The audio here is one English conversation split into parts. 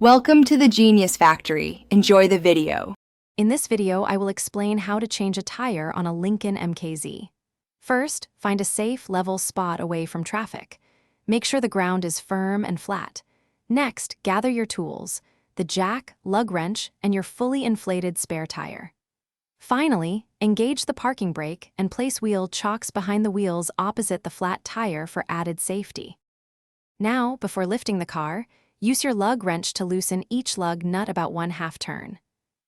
Welcome to the Genius Factory. Enjoy the video. In this video, I will explain how to change a tire on a Lincoln MKZ. First, find a safe, level spot away from traffic. Make sure the ground is firm and flat. Next, gather your tools, the jack, lug wrench, and your fully inflated spare tire. Finally, engage the parking brake and place wheel chocks behind the wheels opposite the flat tire for added safety. Now, before lifting the car, use your lug wrench to loosen each lug nut about 1/2 turn.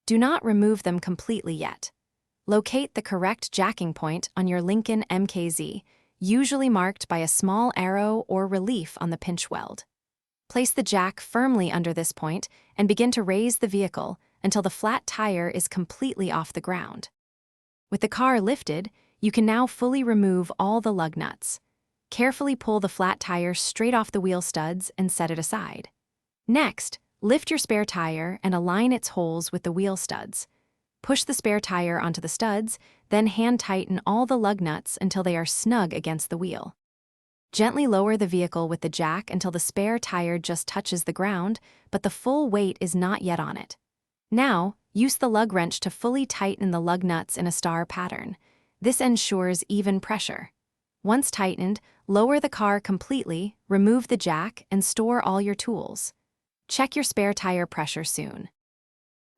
Do not remove them completely yet. Locate the correct jacking point on your Lincoln MKZ, usually marked by a small arrow or relief on the pinch weld. Place the jack firmly under this point and begin to raise the vehicle until the flat tire is completely off the ground. With the car lifted, you can now fully remove all the lug nuts. Carefully pull the flat tire straight off the wheel studs and set it aside. Next, lift your spare tire and align its holes with the wheel studs. Push the spare tire onto the studs, then hand tighten all the lug nuts until they are snug against the wheel. Gently lower the vehicle with the jack until the spare tire just touches the ground, but the full weight is not yet on it. Now, use the lug wrench to fully tighten the lug nuts in a star pattern. This ensures even pressure. Once tightened, lower the car completely, remove the jack, and store all your tools. Check your spare tire pressure soon.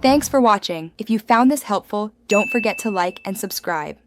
Thanks for watching. If you found this helpful, don't forget to like and subscribe.